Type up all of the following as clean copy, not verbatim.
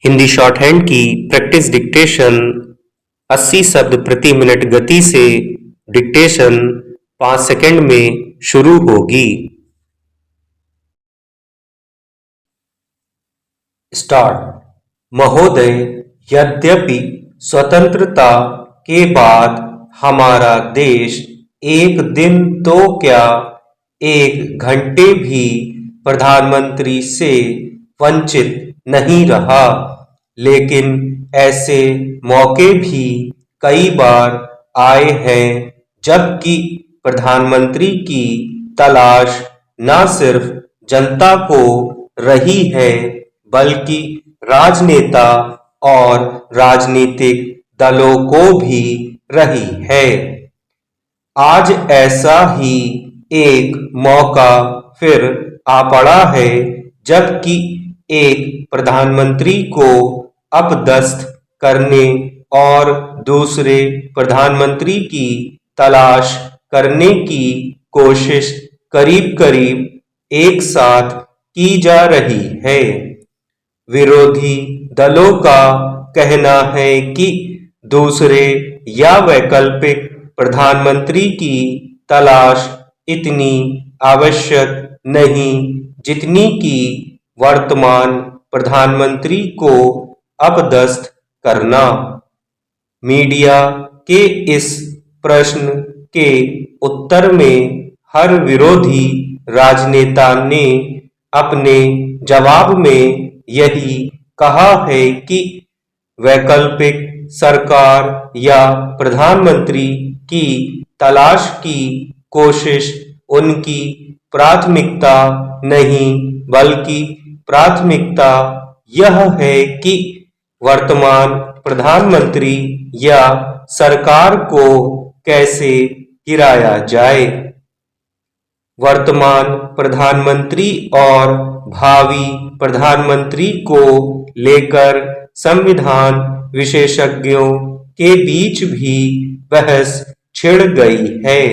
Hindi short hand की practice dictation 80 शब्द प्रति मिनट गति से डिक्टेशन 5 सेकंड में शुरू होगी। स्टार्ट। महोदय, यद्यपि स्वतंत्रता के बाद हमारा देश एक दिन तो क्या एक घंटे भी प्रधानमंत्री से वंचित नहीं रहा, लेकिन ऐसे मौके भी कई बार आए हैं जबकि प्रधानमंत्री की तलाश न सिर्फ जनता को रही है बल्कि राजनेता और राजनीतिक दलों को भी रही है। आज ऐसा ही एक मौका फिर आ पड़ा है जबकि एक प्रधानमंत्री को अपदस्थ करने और दूसरे प्रधानमंत्री की तलाश करने की कोशिश करीब करीब एक साथ की जा रही है। विरोधी दलों का कहना है कि दूसरे या वैकल्पिक प्रधानमंत्री की तलाश इतनी आवश्यक नहीं जितनी कि वर्तमान प्रधानमंत्री को अपदस्थ करना। मीडिया के इस प्रश्न के उत्तर में हर विरोधी राजनेता ने अपने जवाब में यही कहा है कि वैकल्पिक सरकार या प्रधानमंत्री की तलाश की कोशिश उनकी प्राथमिकता नहीं बल्कि प्राथमिकता यह है कि वर्तमान प्रधानमंत्री या सरकार को कैसे गिराया जाए। वर्तमान प्रधानमंत्री और भावी प्रधानमंत्री को लेकर संविधान विशेषज्ञों के बीच भी बहस छिड़ गई है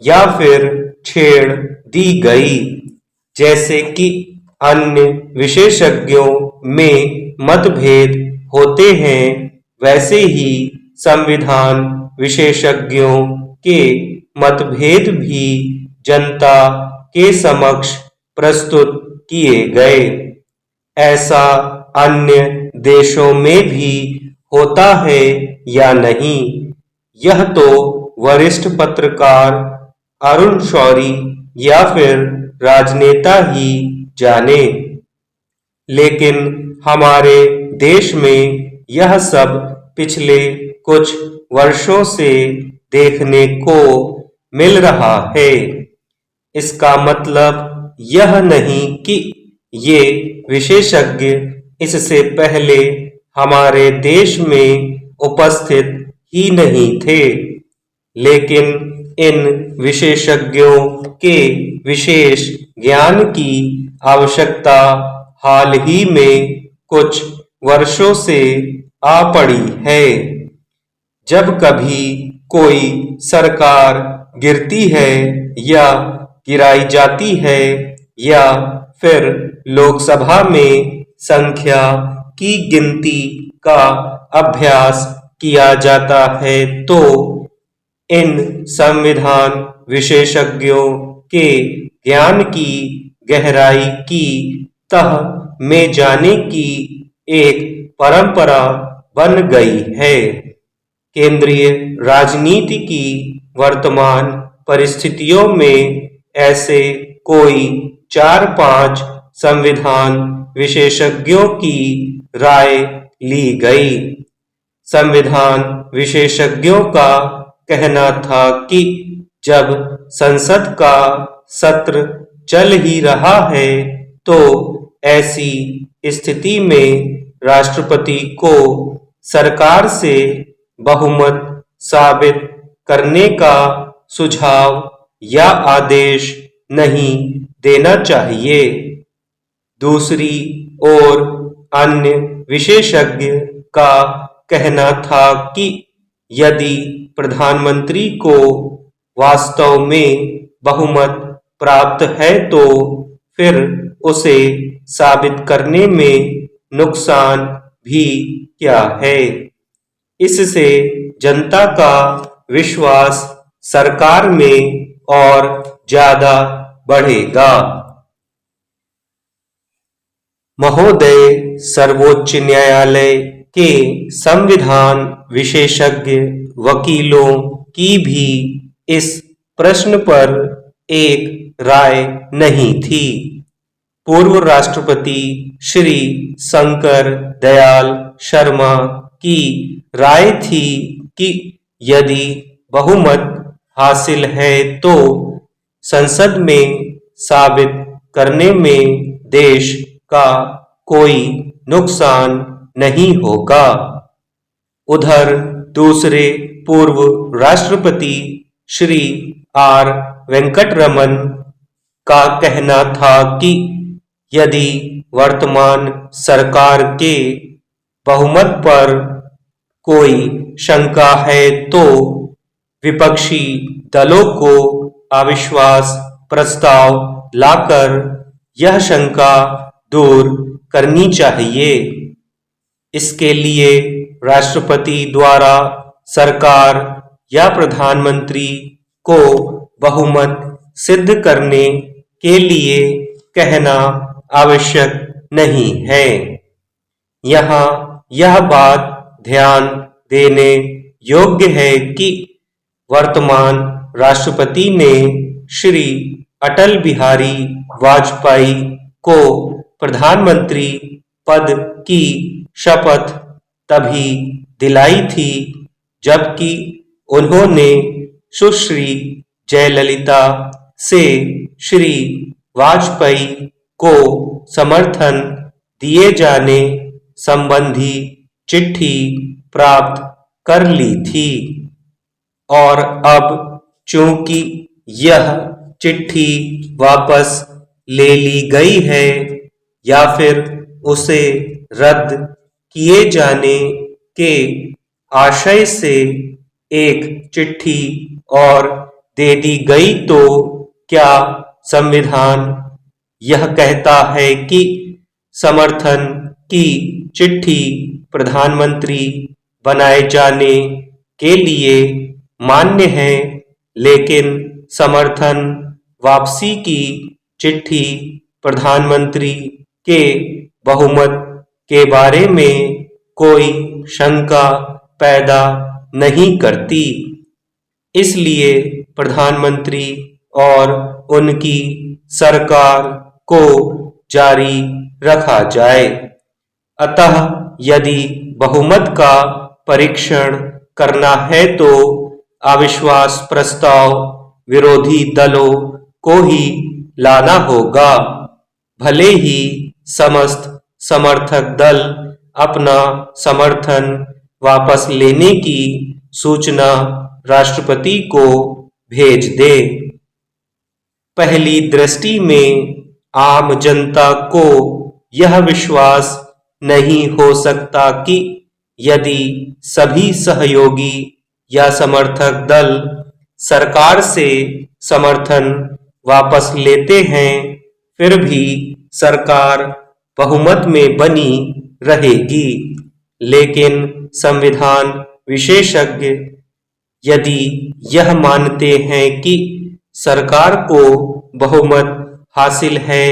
या फिर छेड़ दी गई। जैसे कि अन्य विशेषज्ञों में मतभेद होते हैं वैसे ही संविधान विशेषज्ञों के मतभेद भी जनता के समक्ष प्रस्तुत किए गए। ऐसा अन्य देशों में भी होता है या नहीं, यह तो वरिष्ठ पत्रकार अरुण शौरी या फिर राजनेता ही जाने। लेकिन हमारे देश में यह सब पिछले कुछ वर्षों से देखने को मिल रहा है। इसका मतलब यह नहीं कि ये विशेषज्ञ इससे पहले हमारे देश में उपस्थित ही नहीं थे, लेकिन इन विशेषज्ञों के विशेष ज्ञान की आवश्यकता हाल ही में कुछ वर्षों से आ पड़ी है। जब कभी कोई सरकार गिरती है या गिराई जाती है या फिर लोकसभा में संख्या की गिनती का अभ्यास किया जाता है तो इन संविधान विशेषज्ञों के ज्ञान की गहराई की तह में जाने की एक परंपरा बन गई है। केंद्रीय राजनीति की वर्तमान परिस्थितियों में ऐसे कोई 4-5 संविधान विशेषज्ञों की राय ली गई। संविधान विशेषज्ञों का कहना था कि जब संसद का सत्र चल ही रहा है तो ऐसी स्थिति में राष्ट्रपति को सरकार से बहुमत साबित करने का सुझाव या आदेश नहीं देना चाहिए। दूसरी ओर अन्य विशेषज्ञ का कहना था कि यदि प्रधानमंत्री को वास्तव में बहुमत प्राप्त है तो फिर उसे साबित करने में नुकसान भी क्या है। इससे जनता का विश्वास सरकार में और ज्यादा बढ़ेगा। महोदय, सर्वोच्च न्यायालय के संविधान विशेषज्ञ वकीलों की भी इस प्रश्न पर एक राय नहीं थी। पूर्व राष्ट्रपति श्री शंकर दयाल शर्मा की राय थी कि यदि बहुमत हासिल है तो संसद में साबित करने में देश का कोई नुकसान नहीं होगा। उधर दूसरे पूर्व राष्ट्रपति श्री आर वेंकटरमन का कहना था कि यदि वर्तमान सरकार के बहुमत पर कोई शंका है तो विपक्षी दलों को अविश्वास प्रस्ताव लाकर यह शंका दूर करनी चाहिए। इसके लिए राष्ट्रपति द्वारा सरकार या प्रधानमंत्री को बहुमत सिद्ध करने के लिए कहना आवश्यक नहीं है। यहाँ यह बात ध्यान देने योग्य है कि वर्तमान राष्ट्रपति ने श्री अटल बिहारी वाजपेयी को प्रधानमंत्री पद की शपथ तभी दिलाई थी जबकि उन्होंने सुश्री जयललिता से श्री वाजपेयी को समर्थन दिए जाने संबंधी चिट्ठी प्राप्त कर ली थी और अब चूंकि यह चिट्ठी वापस ले ली गई है या फिर उसे रद्द किए जाने के आशय से एक चिट्ठी और दे दी गई तो क्या संविधान यह कहता है कि समर्थन की चिट्ठी प्रधानमंत्री बनाए जाने के लिए मान्य है, लेकिन समर्थन वापसी की चिट्ठी प्रधानमंत्री के बहुमत के बारे में कोई शंका पैदा नहीं करती। इसलिए प्रधानमंत्री और उनकी सरकार को जारी रखा जाए। अतः यदि बहुमत का परीक्षण करना है तो अविश्वास प्रस्ताव विरोधी दलों को ही लाना होगा, भले ही समस्त समर्थक दल अपना समर्थन वापस लेने की सूचना राष्ट्रपति को भेज दे। पहली दृष्टि में आम जनता को यह विश्वास नहीं हो सकता कि यदि सभी सहयोगी या समर्थक दल सरकार से समर्थन वापस लेते हैं फिर भी सरकार बहुमत में बनी रहेगी। लेकिन संविधान विशेषज्ञ यदि यह मानते हैं कि सरकार को बहुमत हासिल है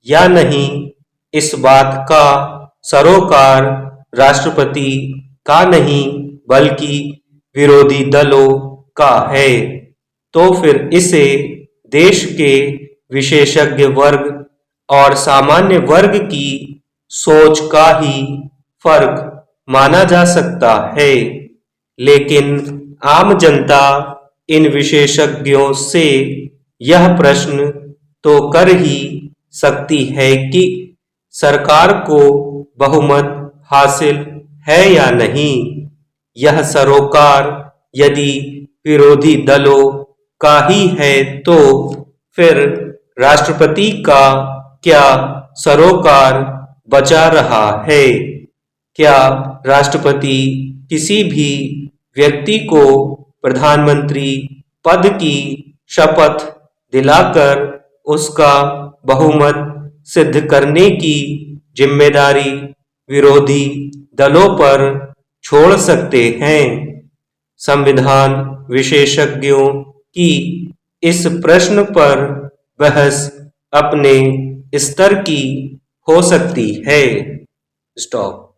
या नहीं, इस बात का सरोकार राष्ट्रपति का नहीं बल्कि विरोधी दलों का है, तो फिर इसे देश के विशेषज्ञ वर्ग और सामान्य वर्ग की सोच का ही फर्क माना जा सकता है। लेकिन आम जनता इन विशेषज्ञों से यह प्रश्न तो कर ही सकती है कि सरकार को बहुमत हासिल है या नहीं। यह सरोकार यदि विरोधी दलों का ही है तो फिर राष्ट्रपति का क्या सरोकार बचा रहा है? क्या राष्ट्रपति किसी भी व्यक्ति को प्रधानमंत्री पद की शपथ दिलाकर उसका बहुमत सिद्ध करने की जिम्मेदारी विरोधी दलों पर छोड़ सकते हैं। संविधान विशेषज्ञों की इस प्रश्न पर बहस अपने स्तर की हो सकती है। स्टॉप।